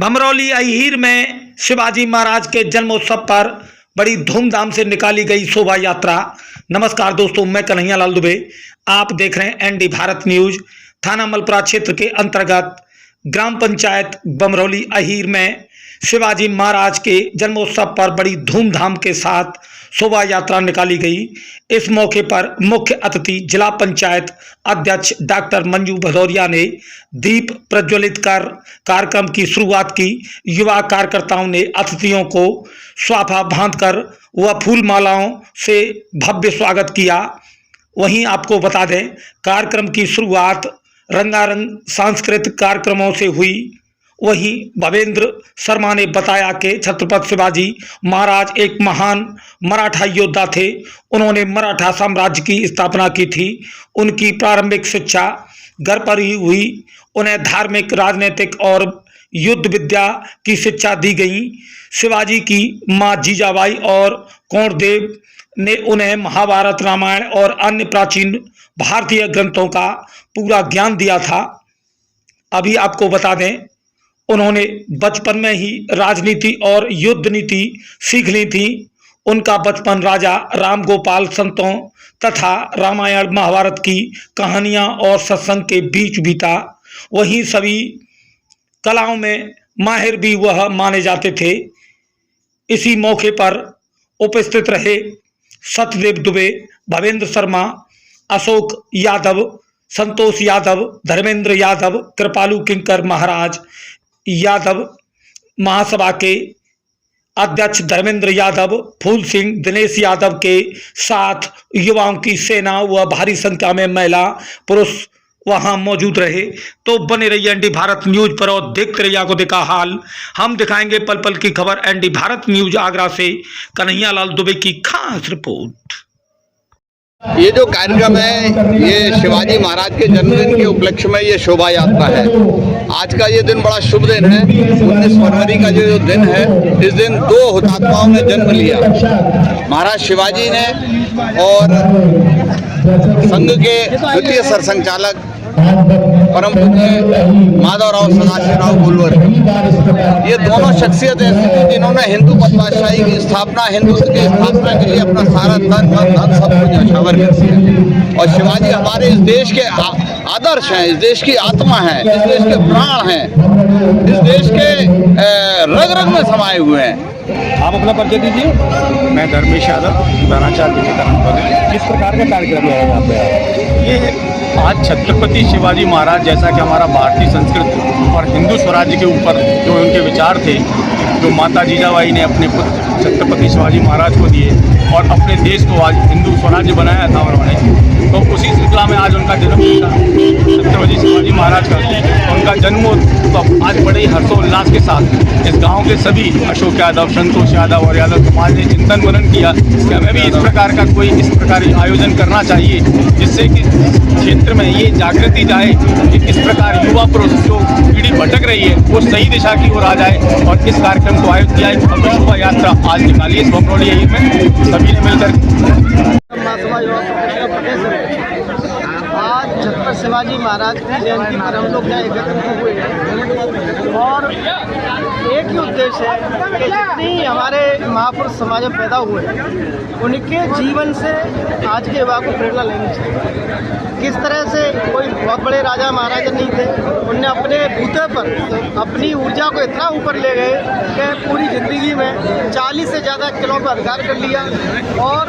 भमरौली अहीर में शिवाजी महाराज के जन्मोत्सव पर बड़ी धूमधाम से निकाली गई शोभा यात्रा। नमस्कार दोस्तों, मैं कन्हैया लाल दुबे, आप देख रहे हैं एनडी भारत न्यूज। थाना मलपुरा क्षेत्र के अंतर्गत ग्राम पंचायत भमरौली अहीर में शिवाजी महाराज के जन्मोत्सव पर बड़ी धूमधाम के साथ शोभा यात्रा निकाली गई। इस मौके पर मुख्य अतिथि जिला पंचायत अध्यक्ष डॉक्टर मंजू भदौरिया ने दीप प्रज्वलित कर कार्यक्रम की शुरुआत की। युवा कार्यकर्ताओं ने अतिथियों को स्वाफा बांधकर व फूल मालाओं से भव्य स्वागत किया। वहीं आपको बता दें, कार्यक्रम की शुरुआत रंगारंग सांस्कृतिक कार्यक्रमों से हुई। वहीं भवेंद्र शर्मा ने बताया कि छत्रपति शिवाजी महाराज एक महान मराठा योद्धा थे। उन्होंने मराठा साम्राज्य की स्थापना की थी। उनकी प्रारंभिक शिक्षा घर पर ही हुई। उन्हें धार्मिक, राजनीतिक और युद्ध विद्या की शिक्षा दी गई। शिवाजी की मां जीजाबाई और कौंडदेव ने उन्हें महाभारत, रामायण और अन्य प्राचीन भारतीय ग्रंथों का पूरा ज्ञान दिया था। अभी आपको बता दें, उन्होंने बचपन में ही राजनीति और युद्ध नीति सीख ली थी। उनका बचपन राजा राम गोपाल संतों तथा रामायण महाभारत की कहानियां और सत्संग के बीच बीता। वहीं सभी कलाओं में माहिर भी वह माने जाते थे। इसी मौके पर उपस्थित रहे सत्यदेव दुबे, भवेंद्र शर्मा, अशोक यादव, संतोष यादव, धर्मेंद्र यादव, कृपालू किंकर महाराज यादव, महासभा के अध्यक्ष धर्मेंद्र यादव, फूल सिंह, दिनेश यादव के साथ युवाओं की सेना व भारी संख्या में महिला पुरुष वहां मौजूद रहे। तो बने रहिए एनडी भारत न्यूज पर और देखते रहिए आंखों देखा हाल। हम दिखाएंगे पल पल की खबर। एनडी भारत न्यूज आगरा से कन्हैया लाल दुबे की खास रिपोर्ट। ये जो कार्यक्रम है, ये शिवाजी महाराज के जन्मदिन के उपलक्ष्य में ये शोभा यात्रा है। आज का ये दिन बड़ा शुभ दिन है। 19 फरवरी का जो दिन है, इस दिन दो हुतात्माओं ने जन्म लिया, महाराज शिवाजी ने और संघ के द्वितीय सरसंघचालक परम पूज्य माधवराव सदाशिवराव गोलवर। ये दोनों शख्सियतें ऐसी थी जिन्होंने हिंदू पदमाशाही की स्थापना, हिंदुत्व की स्थापना के लिए अपना सारा तन मन धन सब कुछ न्यौछावर कर दिया। और शिवाजी हमारे इस देश के आदर्श हैं, इस देश की आत्मा है, इस देश के प्राण हैं, इस देश के रग रग में समाये हुए हैं। आप अपना परिचय दीजिए। मैं धर्मेश यादव, प्रधानाचार्य विवेकानंद। किस प्रकार का कार्यक्रम है यहाँ पे? ये आज छत्रपति शिवाजी महाराज, जैसा कि हमारा भारतीय संस्कृति और हिंदू स्वराज्य के ऊपर जो उनके विचार थे, जो माता जीजाबाई ने अपने पुत्र छत्रपति शिवाजी महाराज को दिए और अपने देश को आज हिंदू स्वराज्य बनाया था उन्होंने, तो उसी श्रृंखला में आज उनका जन्म था छत्रपति शिवाजी महाराज का। उनका जन्मोत्सव आज बड़े ही हर्षोल्लास के साथ इस गांव के सभी अशोक यादव, संतोष यादव और यादव समाज ने चिंतन मनन किया कि हमें भी इस प्रकार का कोई इस प्रकार आयोजन करना चाहिए, जिससे कि क्षेत्र में ये जागृति जाए कि इस प्रकार युवा पुरुष जो पीढ़ी भटक रही है वो सही दिशा की ओर आ जाए। और इस कार्यक्रम को आयोजित किया है। भव्य शोभा यात्रा आज निकाली इस भमरौली अहीर में सभी ने मिलकर। आज छत्रपति शिवाजी महाराज की जयंती पर हम लोग यहाँ एकत्रित हुए हैं और एक ही उद्देश्य है कि जितनी हमारे महापुरुष समाज में पैदा हुए उनके जीवन से आज के युवा को प्रेरणा लेनी चाहिए। किस तरह से कोई बहुत बड़े राजा महाराजा नहीं थे, उनने अपने बूते पर अपनी ऊर्जा को इतना ऊपर ले गए कि पूरी ज़िंदगी में 40 से ज़्यादा किलों पर अधिकार कर लिया और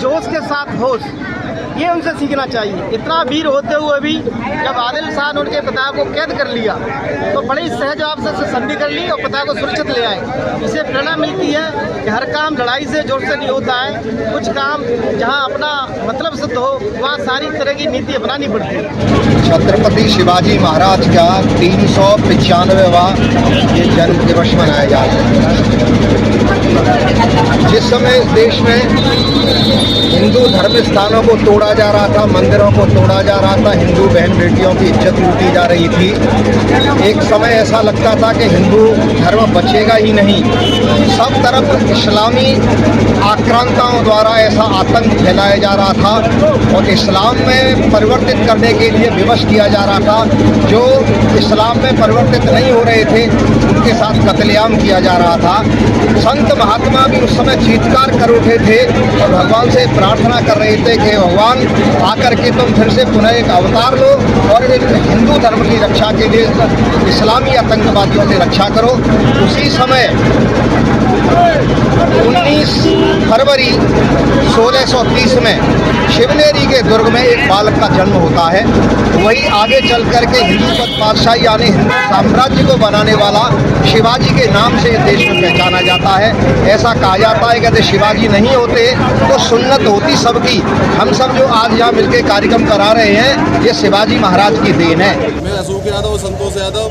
जोश के साथ होश, ये उनसे सीखना चाहिए। इतना वीर होते हुए भी जब आदिल शाह ने उनके पिता को कैद कर लिया तो बड़ी सहज आपसे संधि कर ली और पिता को सुरक्षित ले आए। इससे प्रेरणा मिलती है कि हर काम लड़ाई से जोर से नहीं होता है। कुछ काम जहां अपना मतलब सिद्ध हो वहाँ सारी तरह की नीति अपनानी पड़ती है। छत्रपति शिवाजी महाराज का 395वां ये जन्म दिवस मनाया जा रहा है। जिस समय देश में हिंदू धर्म स्थानों को तोड़ा जा रहा था, मंदिरों को तोड़ा जा रहा था, हिंदू बहन बेटियों की इज्जत लूटी जा रही थी। एक समय ऐसा लगता था कि हिंदू धर्म बचेगा ही नहीं। सब तरफ इस्लामी आक्रांताओं द्वारा ऐसा आतंक फैलाया जा रहा था और इस्लाम में परिवर्तित करने के लिए विवश किया जा रहा था। जो इस्लाम में परिवर्तित नहीं हो रहे थे उनके साथ कत्लेआम किया जा रहा था। संत महात्मा भी उस समय चीत्कार कर उठे थे और भगवान से प्रार्थना कर रहे थे कि भगवान आकर के तुम फिर से पुनः एक अवतार लो और एक हिंदू धर्म की रक्षा के लिए इस्लामी आतंकवादियों से रक्षा करो। उसी समय 19 फरवरी 1630 में शिवनेरी के दुर्ग में एक बालक का जन्म होता है। वही आगे चल करके हिंदू बादशाही यानी हिंदू साम्राज्य को बनाने वाला शिवाजी के नाम से देश में पहचाना जाता है। ऐसा कहा जाता है कि यदि शिवाजी नहीं होते तो सुन्नत होती सबकी। हम सब जो आज यहाँ मिलकर कार्यक्रम करा रहे हैं ये शिवाजी महाराज की देन है। मैं अशोक यादव और संतोष यादव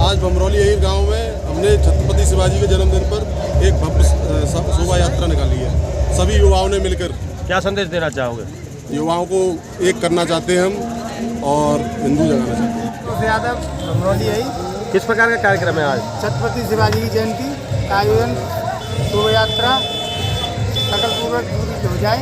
आज बमरौली अहीर गांव में हमने छत्रपति शिवाजी के जन्मदिन पर एक भव्य शोभा यात्रा निकाली है। सभी युवाओं ने मिलकर। क्या संदेश देना चाहोगे? युवाओं को एक करना चाहते हैं हम और हिंदू जगाना चाहते हैं। संतोष यादव बमरौली अहीर। किस प्रकार का कार्यक्रम है आज? छत्रपति शिवाजी की जयंती का आयोजन, शोभा यात्रा सकल पूर्वक पूरी हो जाए।